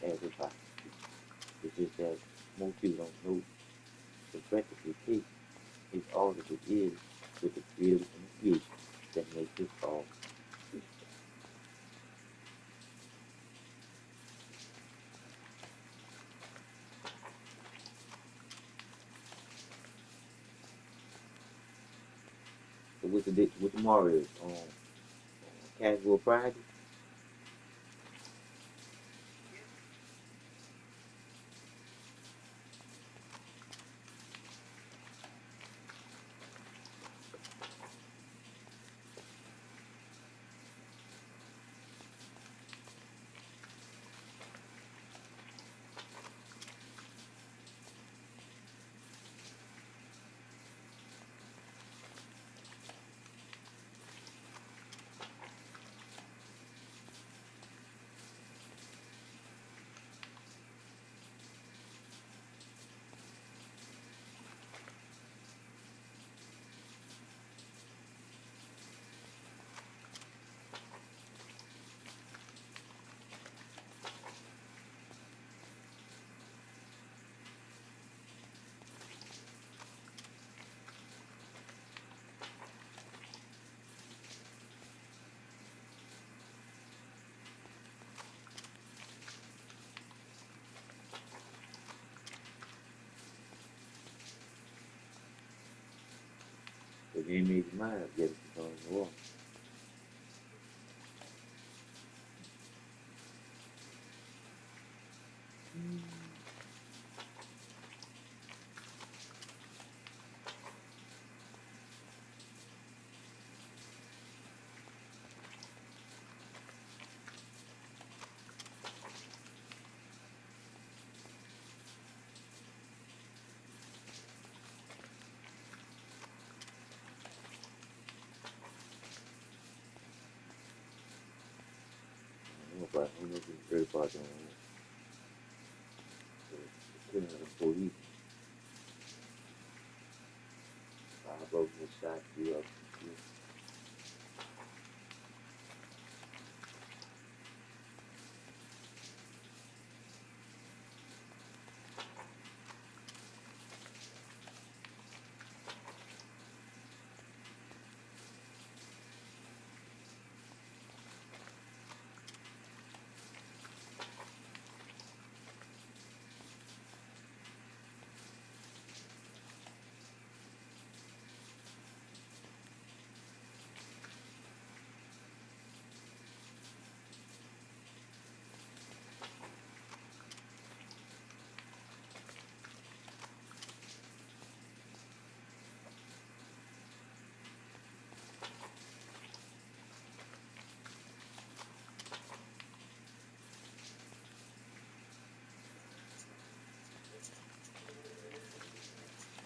advertising. It's just that most people don't know the practical case is all that it is with the creative initiation that makes this called witchcraft. So what tomorrow is on Casual Friday? So you ain't made your mind up yet if you're going to war. I don't know if it's very far down the killing of the police. Five of them were shot, 3 of them killed.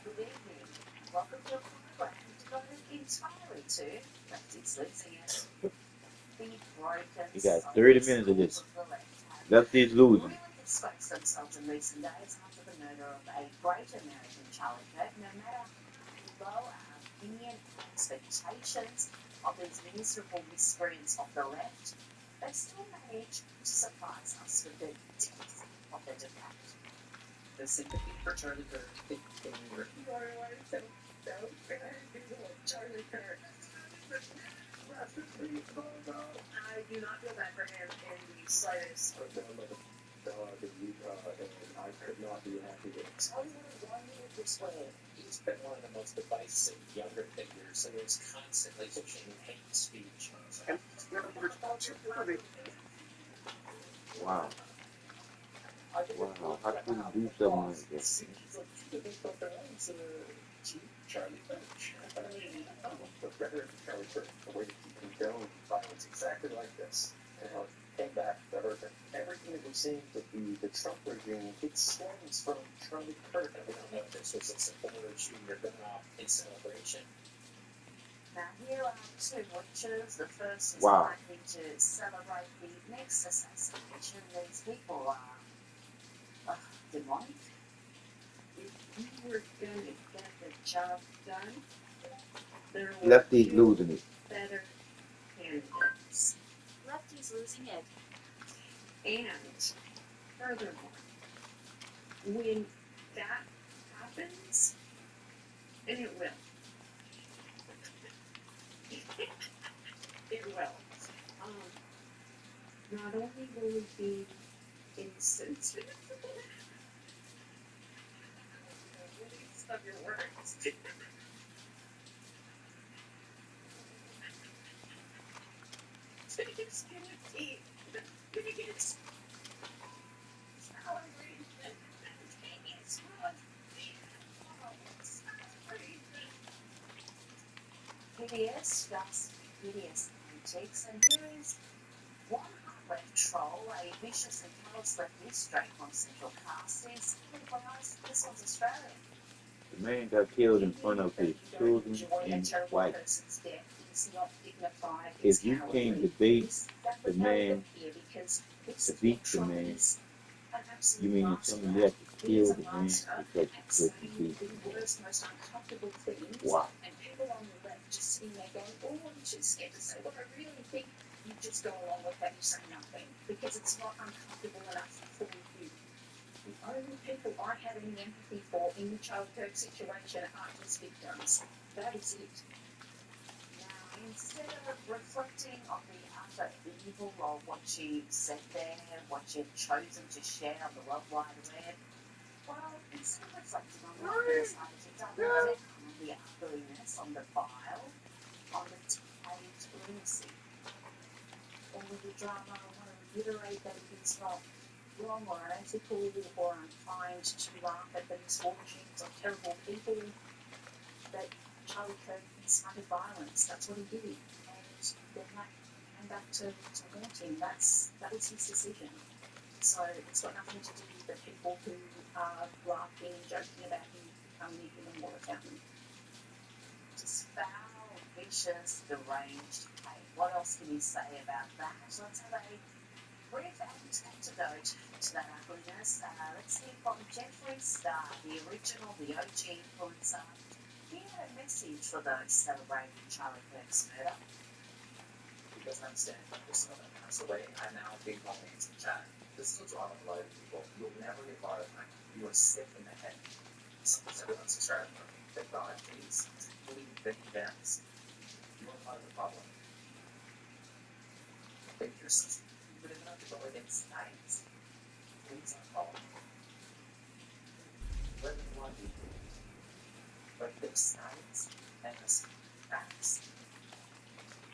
Good evening. Welcome to a program devoted entirely to lefties losing it. The broken You got 30 minutes of this. Lefties losing. Really disgraced themselves in recent days after the murder of a great American, Charlie Kirk. No matter how low our opinion and expectations of this miserable miscreants of the left, they still manage to surprise us with the depth of their debate. The sympathy for Charlie Kirk in your Charlie Kirk. I do not feel bad for him in the slightest. I found my dog in Utah, and I could not be happy with it. Tell me what I wanted this way. He's been one of the most divisive younger figures, and is constantly pushing hate speech. And Wow. Wow. How could you do something like that? Charlie Kirk. But rather Charlie Kirk, the way he condoned violence exactly like this, and how it came back to earth. Everything that we seem to be the Trump regime, it stems from Charlie Kirk. And we don't know if this was a supporter shooting your gun off in celebration. Now here are two witches. The first is likely to celebrate the next assassination. These people are demonic. If you were going to get the job done, there were Lefties losing it. better candidates. Lefties losing it. And Furthermore, when that happens, and it will, it will, not only will it be insensitive, release of your words, it's gonna be, it's celebration, it's fun, hideous, just hideous antics, and here is one hard-left troll, a vicious and callous leftist straight from Central Castings, realised this one's Australian. The man got killed in front of his children and wife. If you can't debate the man to beat the man, you mean to tell me you have to kill the man because you couldn't beat him? Wow. And people on the left just sitting there going, oh, you should scared to say what I really think. You just go along with that, you say nothing, because it's not uncomfortable enough for you. The only people I have any empathy for in the Charlie Kirk situation are his victims. That is it. Now, instead of reflecting on the utter evil of what you said there, what you've chosen to share on the World Wide Web, well, instead of reflecting on what has you've done, on the ugliness, on the bile, on the teenage lunacy, all of the drama, I want to reiterate that it is not wrong or unethical or unkind to laugh at the misfortunes of terrible people that Charlie Kirk incited violence. That's what he did. And then that came back to haunt him. That was his decision. So it's got nothing to do with the people who are laughing and joking about him becoming a human water fountain. Just foul, vicious, deranged. Hey, what else can you say about that? Let's have a brief antidote to that ugliness. Let's hear from Jeffree Star, the original, the OG influencer. He had a message for those celebrating Charlie Kirk's murder. He doesn't understand that this woman passed away. I now big comments in chat. This is what's wrong with a lot of people. You'll never get far enough. You are sick in the head. Everyone's subscribing to me. That God, please, believe that he bends. You are part of the problem. If you're so stupid enough to go against science, please don't follow me. Let me want you. But there's science and there's facts.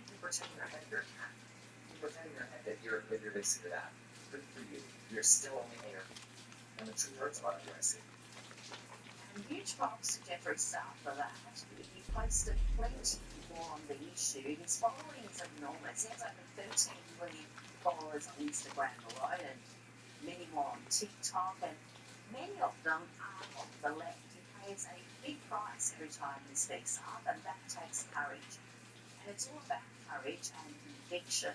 You pretend in your head you're a cat. You pretend in your head that you're basically that. Good for you. You're still only air. And the truth hurts a lot of you, I see. And huge props to Jeffree Star for that. He posted plenty more on the issue. His following is enormous. He has over 13 million followers on Instagram alone and many more on TikTok, and many of them are on the left. He pays a big price every time he speaks up, and that takes courage. And it's all about courage and conviction.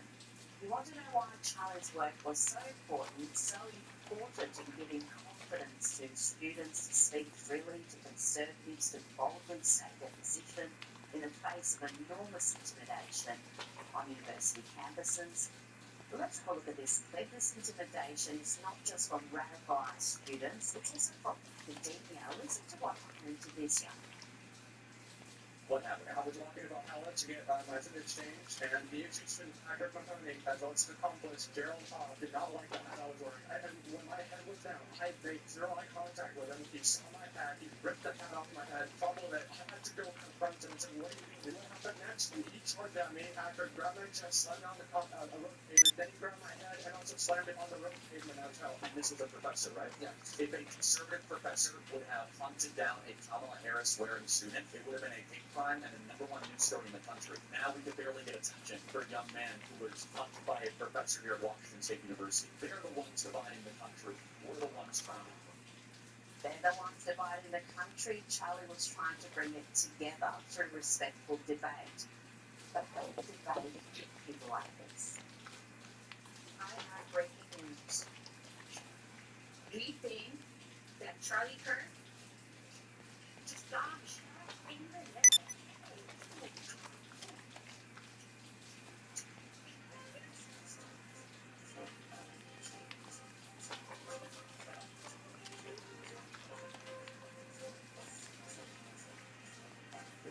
You want to know why Charlie's work was so important in giving confidence to students to speak freely, to conservatives to boldly state their position in the face of enormous intimidation on university campuses. Let's have a look at this clip. This intimidation is not just from radicalised students, it's also from academia. Listen to what happened to this young man. What happened? I was talking about how to get my message exchange, and the Egyptian hacker company, as well as an accomplice, Gerald Hobb, did not like the hat I was wearing. And when my head was down, I made zero eye contact with him. He saw my hat, he ripped the hat off my head, fumbled it. I had to go confront him and say, what do you mean? What happened next? He charged at me, hacker grabbed my chest, slammed down the road pavement, then he grabbed my head and also slammed it on the road pavement as well. And this is a professor, right? Yeah. If a conservative professor would have hunted down a Kamala Harris wearing student, it would have been a hate crime and the #1 news story in the country. Now we could barely get attention for a young man who was humped by a professor here at Washington State University. They're the ones dividing the country. We're the ones trying to. They're the ones dividing the country. Charlie was trying to bring it together through respectful debate. But don't debate people like this. I have breaking news. We think that Charlie Kirk just got shot in the leg.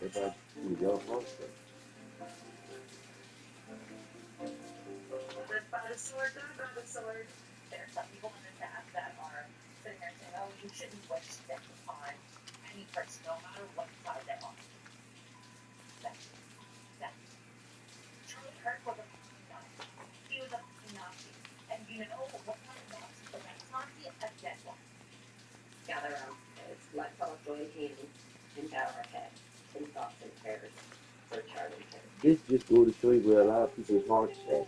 about you, your also. Live by the sword, die by the sword. There are some people on this app that are sitting there saying, oh, you shouldn't waste them on any person, no matter what side they're on. That Charlie Kirk was a fucking Nazi. He was a fucking Nazi. And you know what kind of Nazi the next Nazi? A dead one. Gather round, it's let's all join hands and bow our heads in thoughts and prayers for Charlie Kirk. This just go to show you where a lot of people's hearts at.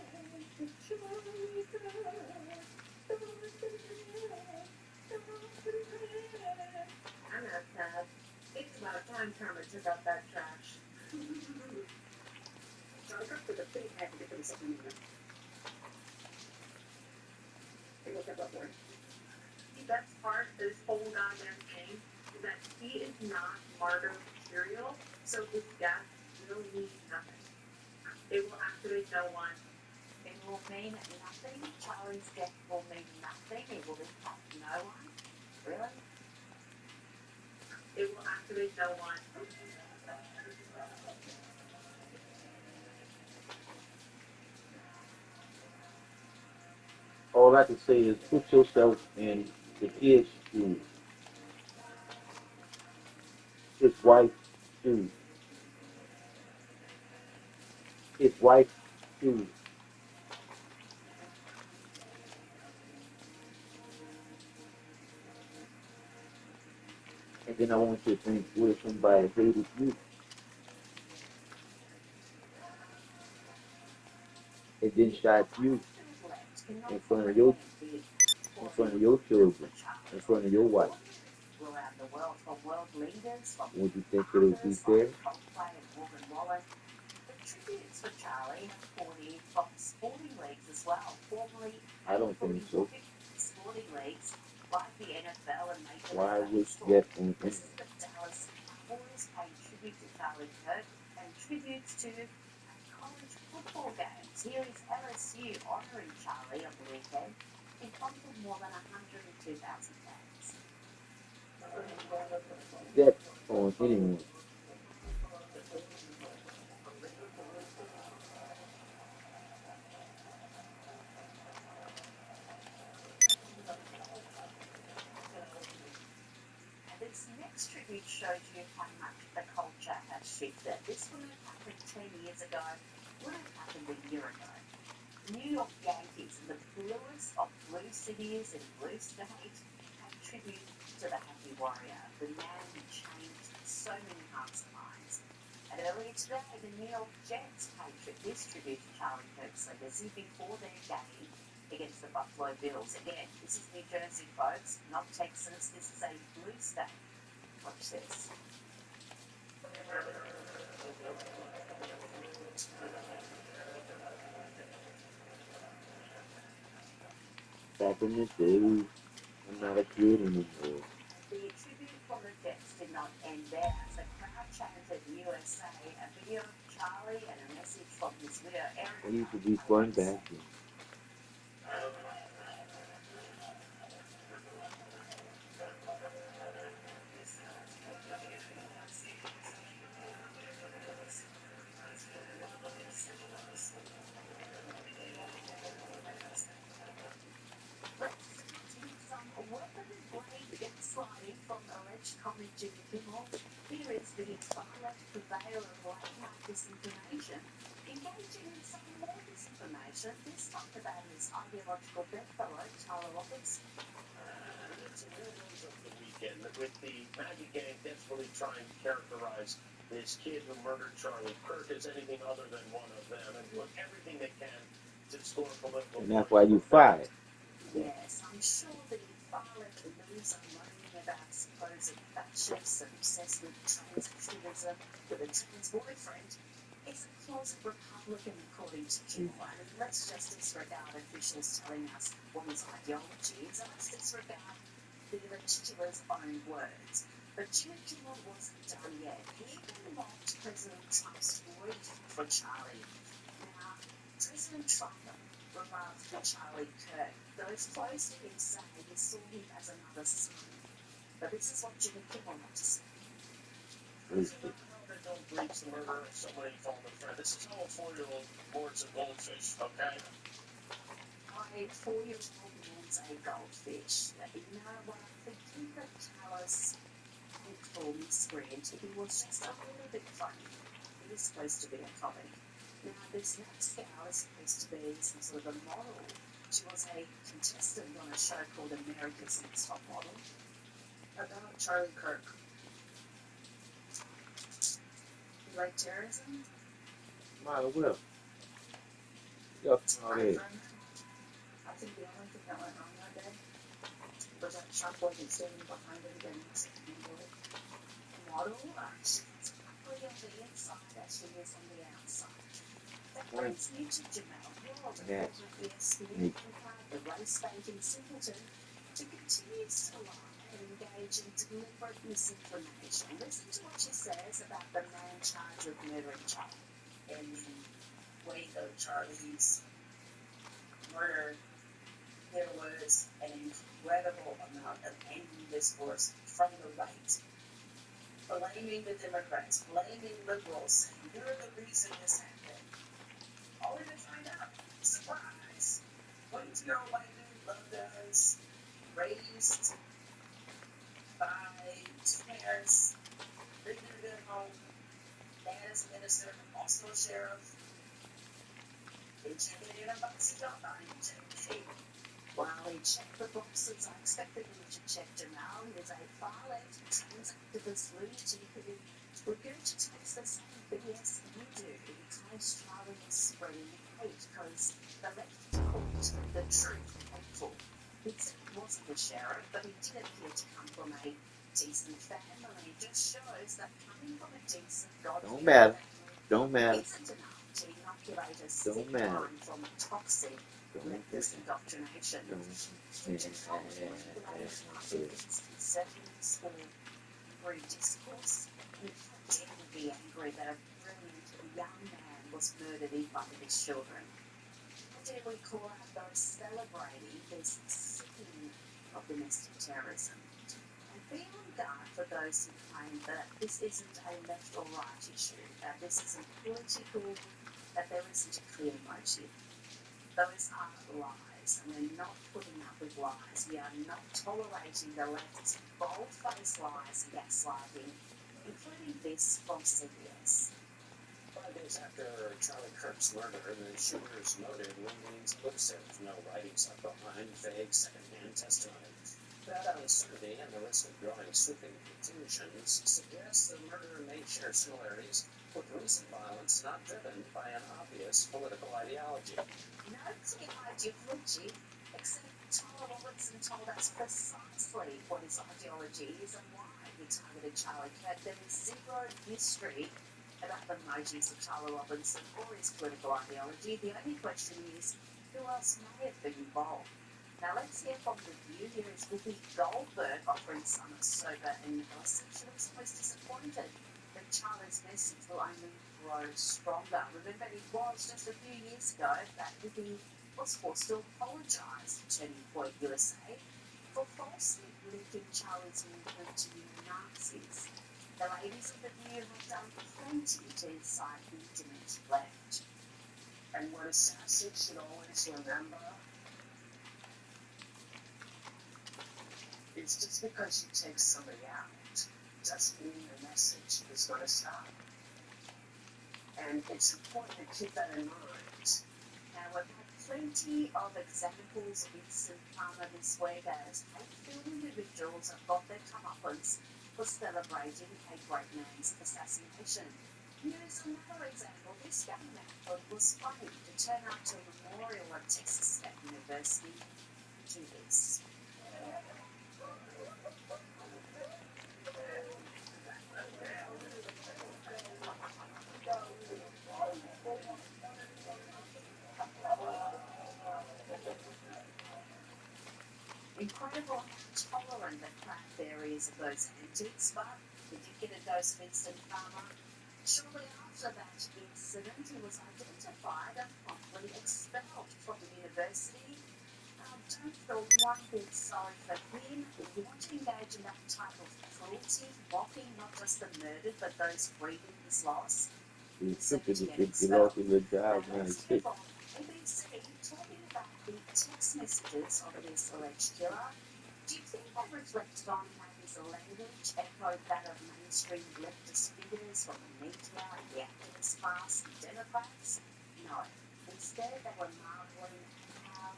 I'm not sad. It's about time Carmen took out that trash. Charlie Kirk was a big advocate for the Second Amendment. Hey, look at that boy. The best part of this whole goddamn thing is that he is not martyr material, so his death will mean nothing. It will activate no one. It will mean nothing. Charlie's death will mean nothing. It will impact no one. Really? It will activate no one. All I can say is put yourself in the kid's shoes. His wife's shoes. His wife's shoes. And then I want you to think, what if somebody hated you? And then shot you in front of your children, in front of your wife. Around the world, from world leaders, from Would you think it would be fair? Coldplay and Morgan Wallen. The tributes for Charlie for the Fox Sporting Leagues as well. Formerly, I don't think so. Sporting Leagues, like the NFL and Major League Why would Baseball. that on This is the Dallas Cowboys paying tribute to Charlie Kirk and tributes to college football games. Here is LSU honouring Charlie on the weekend in front of more than 102,000 fans. that on anyone? And this next tribute shows you how much the culture has shifted. This would have happened 10 years ago, would have happened a year ago. New York Yankees, the bluest of blue cities and blue states, pay tribute to the Happy Warrior, the man who changed so many hearts and minds. And earlier today, the New York Jets paid this tribute to Charlie Kirk's legacy before their game against the Buffalo Bills. Again, this is New Jersey, folks, not Texas. This is a blue state. Watch this. Back in the day, I'm not a kid anymore. The tribute from the Jets did not end there as the crowd chanted USA, a video of Charlie and a message from his widow, Erica. It used to be fun back then. Jimmy Kimmel. Here is the far-left purveyor of late-night disinformation, engaging in some more disinformation, this time about his ideological bedfellow, Tyler Roberts. It's a news of the weekend with the Maggie gang desperately trying to characterize this kid who murdered Charlie Kirk as anything other than one of them and do everything they can to score political. And that's why you fired. Yes, I'm sure the far-left news are moaning about supposed fascists and obsessed with transsexualism with a trans boyfriend is a closet Republican according to Kimmel. And let's just disregard officials telling us what his ideology is, and let's disregard the legislature's own words. But Jimmy Kimmel wasn't done yet. He even mocked President Trump's word for Charlie. Now, President Trump remarked for Charlie Kirk. Those close to him say he saw him as another son. But this is what Jimmy Kimmel had to say. Listen. The don't breach the murder of somebody fallen friend. This is how a 4-year-old boards a goldfish, okay? My 4-year-old wants a goldfish. You know what? I think that Callus would call miscreant if he was just a little bit funny. He was supposed to be a comic. Now, this next gal is supposed to be some sort of a model. She was a contestant on a show called America's Next Top Model. About Charlie Kirk. You like terrorism? Might as well. Yup, all I that. don't know. I think the only thing that went wrong that day was that Trump wasn't standing behind it and model. She was probably on the inside as she is on the outside. That brings me to Jamel Ward, Yeah. the SPN the race baiting simpleton, who continues to lie and engage in deliberate misinformation. Listen to what she says about the man charged with murdering Charlie. In the wake of Charlie's murder, there was an incredible amount of angry discourse from the right, blaming the Democrats, blaming liberals, saying you're the reason this happened. Only to find out, surprise, 22-year-old white dude, love guns, raised by two parents, lived in a good home, dad is a minister, also a sheriff. They checked it in a box job on JP. While he checked the boxes, I expected him to check Jamal. He is a far-left trans activist lunatic who regurgitates the same BS you do. He claims Charlie is spreading hate because the left called the truth hateful. He said he wasn't the sheriff, but he did appear to come from a decent family. It just shows that coming from a decent, Don't God-fearing matter. family Don't matter. isn't enough to inoculate a Don't sick matter. mind from toxic Don't leftist indoctrination. Conservatives or free discourse. And how dare we be angry that a brilliant young man was murdered in front of his children? How dare we call out those celebrating this sickening of domestic terrorism? And be on guard for those who claim that this isn't a left or right issue, that this isn't political, that there isn't a clear motive. Those are lies, and we're not putting up with lies. We are not tolerating the left's bold-faced lies and gaslighting, including this from CBS. 5 days after Charlie Kirk's murder, the shooters noted Lynne's elusive, no writings left behind, vague second-hand testimony. That uncertainty and the risk of drawing sweeping conclusions suggests the murder may share similarities with recent violence not driven by an obvious political ideology. No clear ideology, except Tyler Robertson told us precisely what his ideology is and why he targeted Charlie Kirk. There is zero history about the motives of Tyler Robinson or his political ideology. The only question is, who else may have been involved? Now let's hear from the View. Here is Whoopi Goldberg offering some sober analysis. She looks most disappointed that Charlie's message will only grow stronger. Remember, it was just a few years ago that Whoopi was forced to apologise to Turning Point USA for falsely linking Charlie's movement to neo-Nazis. The ladies of the View have done plenty to incite the indignant left. And what assassins should always remember is just because you take somebody out doesn't mean the message is going to stop. And it's important to keep that in mind. Now, we've had plenty of examples of instant karma this week as hateful individuals have got their comeuppance for celebrating a great man's assassination. Here's another example. This young man was funny to turn up to a memorial at Texas State University to do this. Incredible how tolerant the craft there is of those antiques, but he did get a dose of instant karma. Shortly after that incident, he was identified and promptly expelled from the university. don't feel one bit sorry for him. If you want to engage in that type of cruelty, mocking not just the murdered, but those grieving his loss, He's tripping to get off his little job now now. let's He's move on. ABC talking about the text messages of this alleged killer. Do you think they reflected on how his language echoed that of mainstream leftist figures from the media, the activist class, and Democrats? No. Instead, they were marveling at how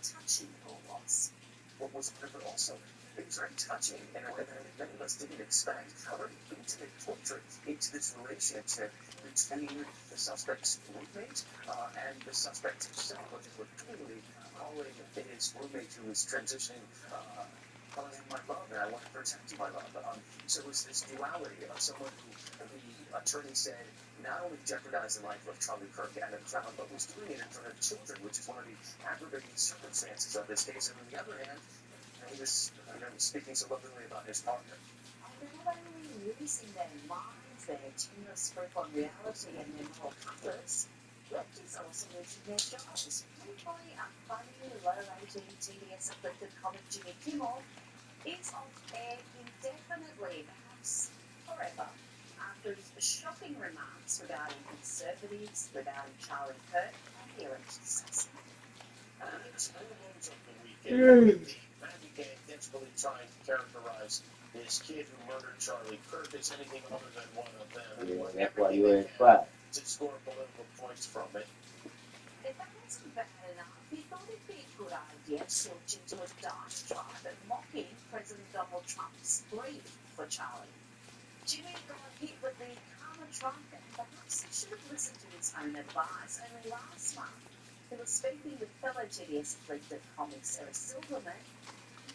touching it all was. What was wonderful also, it was very touching in a way that I think many of us didn't expect. How very intimate portrait into this relationship between the suspect's roommate and the suspect himself, which were clearly calling his roommate who was transitioning, calling him my love, and I want to protect my love. So it was this duality of someone who the attorney said not only jeopardized the life of Charlie Kirk and the crowd, but was doing it in front of children, which is one of the aggravating circumstances of this case. And on the other hand, he was speaking so lovingly about his partner. And they're not only losing their minds, their tenuous grip on reality and their moral compass, lefties are also losing their jobs. Thankfully, a funny, low-rating, TBS afflicted comic Jimmy Kimmel is off air indefinitely, perhaps forever, after his shocking remarks regarding conservatives, regarding Charlie Kirk, and the alleged assassin. It's news of the weekend. The Maggie gang desperately trying to characterize this kid who murdered Charlie Kirk as anything other than one of them. Yeah, And that's why everything you they ain't can quiet. to score political points from it. If that wasn't bad enough, he thought it'd be a good idea to launch into a dice drive and mocking President Donald Trump's grief for Charlie. Jimmy got hit with the karma drunk, and perhaps he should have listened to his own advice. Only last month, he was speaking with fellow TDS afflicted comic Sarah Silverman,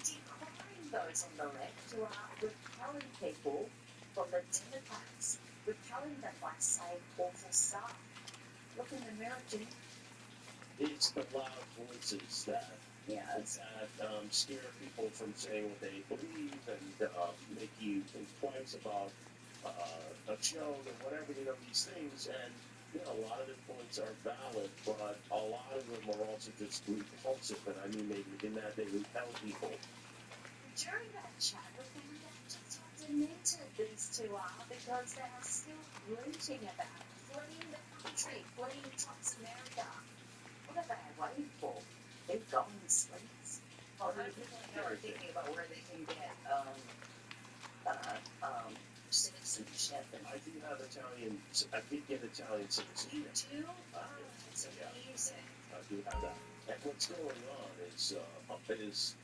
decrying those on the left who are repelling people from the Democrats, repelling them by saying awful stuff. Look in the mirror, Jimmy. It's the loud voices that scare people from saying what they believe and make you think twice about a joke or whatever, these things. And, a lot of the points are valid, but a lot of them are also just repulsive. And I mean, in that they repel people. During that chat, we found out just how demented these two are because they are still rooting about fleeing the country, fleeing Trump's America. What are they waiting for? They're going to sleeps. Well, I think they're thinking about where they can get, citizenship and. I do have Italian. I did get Italian citizenship. You do? I Oh, do. that's Yeah. amazing. I do have that. And what's going on is as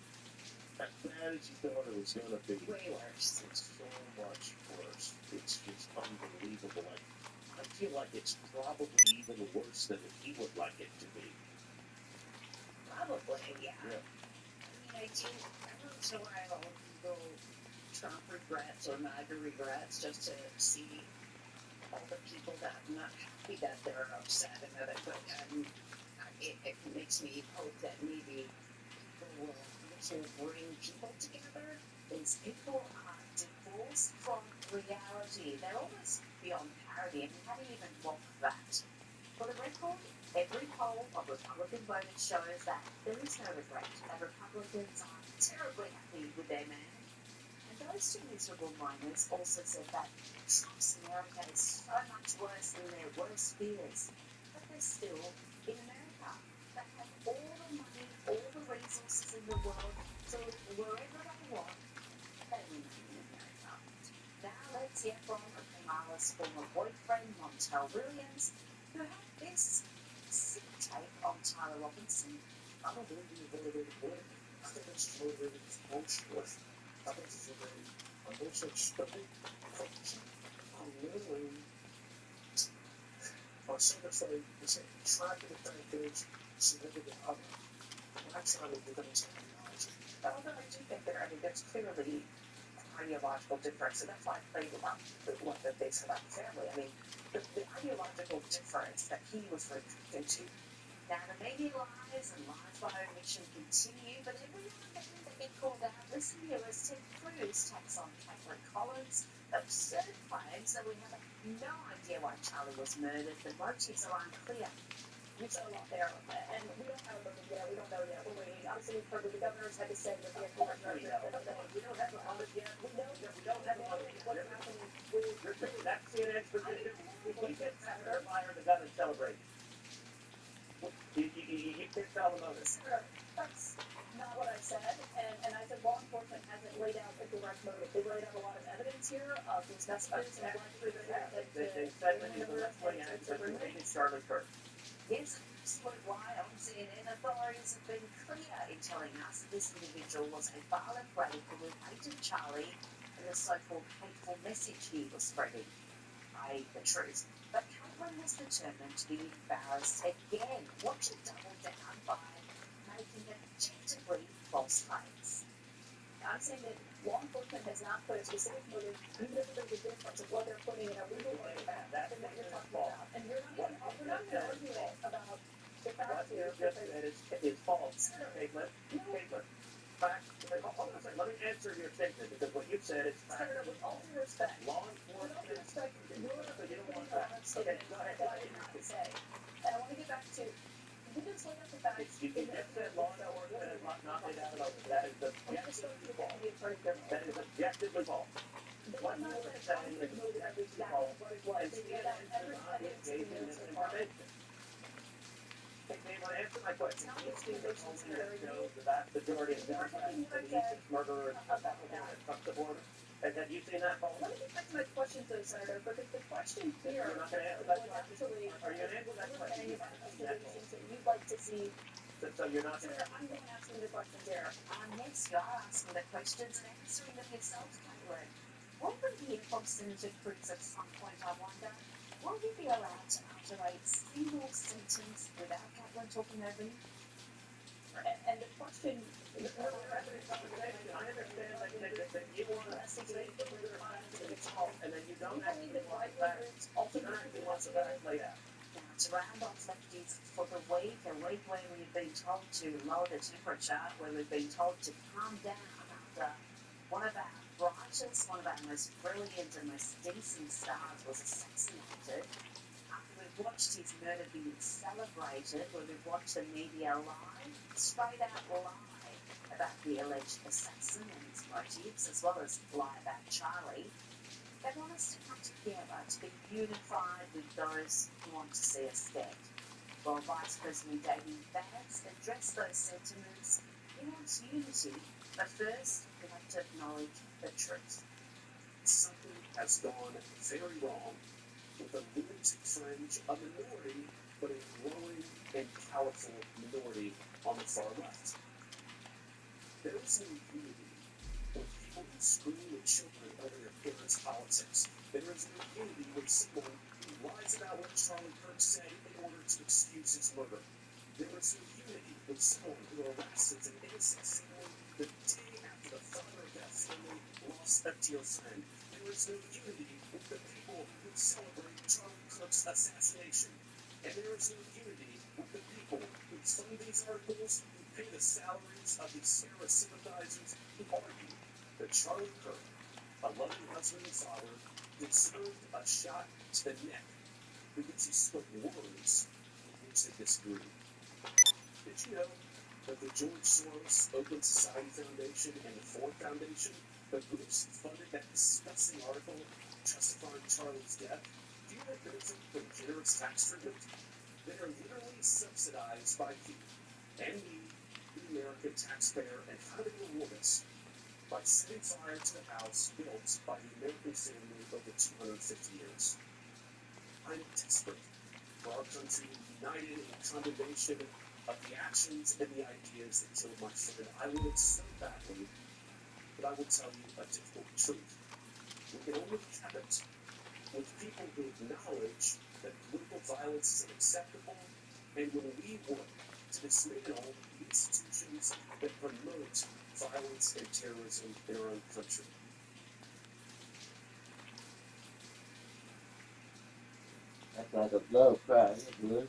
bad as you thought it was going to be. Way worse. It's so much worse. It's just unbelievable. I feel like it's probably even worse than he would like it to be. Probably, yeah. Yeah. I mean, every once in a while, I'll Google Trump regrets or MAGA regrets just to see all the people that I'm not happy that they're upset about it, but it makes me hope that maybe this will bring people together. These people are divorced from reality. They're almost beyond parody, and how do you even mock that? For the record, every poll of Republican voters shows that there is no regret, that Republicans are terribly happy with their man. And those two miserable miners also said that Trump's America is so much worse than their worst fears, but they're still in America. They have all the money, all the resources in the world to live wherever they want. They remain in America. Now let's hear from Kamala's former boyfriend, Montel Williams, who had this sick take on Tyler Robinson. I don't believe he's very, very good. I think it's very, very emotionless. I think it's a very emotional study. I'm literally on sympathetic, it's a trying to think things significant other. I'm not trying to do things in reality. Although I do think there's clearly an ideological difference, and that's why I played about what they said about the family. I mean, the ideological difference that he was reacting to. Now the media lies and lies by omission continue, but every now and then they get called out. Listen here as Ted Cruz takes on Caitlin Collins, absurd claims that we have no idea why Charlie was murdered. The motives are unclear. we said a lot there, and we don't have a vote yet, we don't know yet, we're waiting. Obviously, we've heard what the governor's had to say with the airport. We don't have a vote yet. We know, We don't have a vote what's yet. happening with. That's CNN's position. We can't fire the gun and celebrate. You can't sell the motive. Senator, that's not what I said, and I said law enforcement hasn't laid out a direct motive. They laid out a lot of evidence here of these messages and actually the fact that They said that he was playing actions that related Charlie Kirk. Yes, that's what why on CNN authorities have been clear in telling us that this individual was a violent radical who hated Charlie and the so-called hateful message he was spreading, i.e. the truth. But Caitlin was determined to be embarrassed again. Watch her double down by making objectively false claims. I'm saying that law enforcement has not put a specific motive, even if there's a difference of what they're putting in a legal way back, that's what you're talking about. And we're not gonna argue about the facts What here, you just because said is false. Caitlin, fact, hold on a second, let me answer your statement, because what you said is fact. Senator, with all due respect, Law with all due enforcement, respect, you're so you don't want a that. statement Okay, go ahead. that I did not say. And I wanna get back to, you just look at the facts. You just said law enforcement has not laid out a motive. That is I'm not just going to objectively the false. deputy attorney general. That is objectively false. I'm not saying the motive of exactly what it was. And They laid out every evidence we engaging in knew this so far. information. They want to answer my question. Not You see, just only very shows the vast majority of Democrats believe this murderer about that. across the border. And have you seen that, Paul? Let me get back to my question to the senator, because the question here You're not going to answer was that question? actually, Are you going to answer that we're saying question? about investigations that you'd like to see. So you're not going to Senator, I'm going to ask you the questions there. Yes, you are asking the questions and answering them yourself, Caitlin. Will we hear from Senator Cruz at some point, I wonder? Will you be allowed to utter a single sentence without Caitlin talking over you? And the question, I understand that you want to say that we're to the call, and then you don't actually want the facts. You don't actually want the facts laid out. Now, to round off lefties for the week, a week where we've been told to lower the temperature, where we've been told to calm down after one of our brightest, one of our most brilliant and most decent stars was assassinated, after we've watched his murder being celebrated, where we've watched the media lie, straight out lie about the alleged assassin and his motives, as well as lie about Charlie. They want us to come together, to be unified with those who want to see us dead. While Vice President David Vance addressed those sentiments, he wants unity, but first we have to acknowledge the truth. Something has gone very wrong with a lunatic fringe, a minority, but a growing and powerful minority on the far left. There is no unity with people who scream at children over their parents' politics. There is no unity with someone who lies about what Charlie Kirk said in order to excuse his murder. There is no unity with someone who arrests an innocent family the day after the father of that family lost a dear friend. There is no unity with the people who celebrate Charlie Kirk's assassination. And there is no unity with the people who fund these articles, who pay the salaries of these Sarah sympathizers, who argue that Charlie Kirk, a loving husband and father, deserved a shot to the neck because he spoke words in which they disagreed. Did you know that the George Soros Open Society Foundation and the Ford Foundation, the groups who funded that disgusting article justifying Charlie's death, do you know that benefit from generous tax treatment? They are literally subsidized by you and me, the American taxpayer, and how do they reward us? By setting fire to the house built by the American family over 250 years. I'm desperate for our country united in condemnation of the actions and the ideas that killed my friend. I want it so badly, but I will tell you a difficult truth. We can only have it with people who acknowledge that political violence is unacceptable, and when we work to dismantle the institutions that promote violence and terrorism in our own country. That's like a love cry, it would.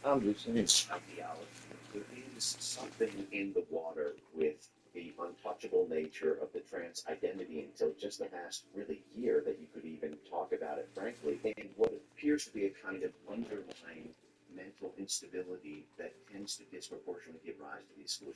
I'm just saying. Ideology. There is something in the water with the untouchable nature of the trans identity until just the past really year that you could even talk about it frankly. And what appears to be a kind of underlying instability that tends to disproportionately give rise to the exclusion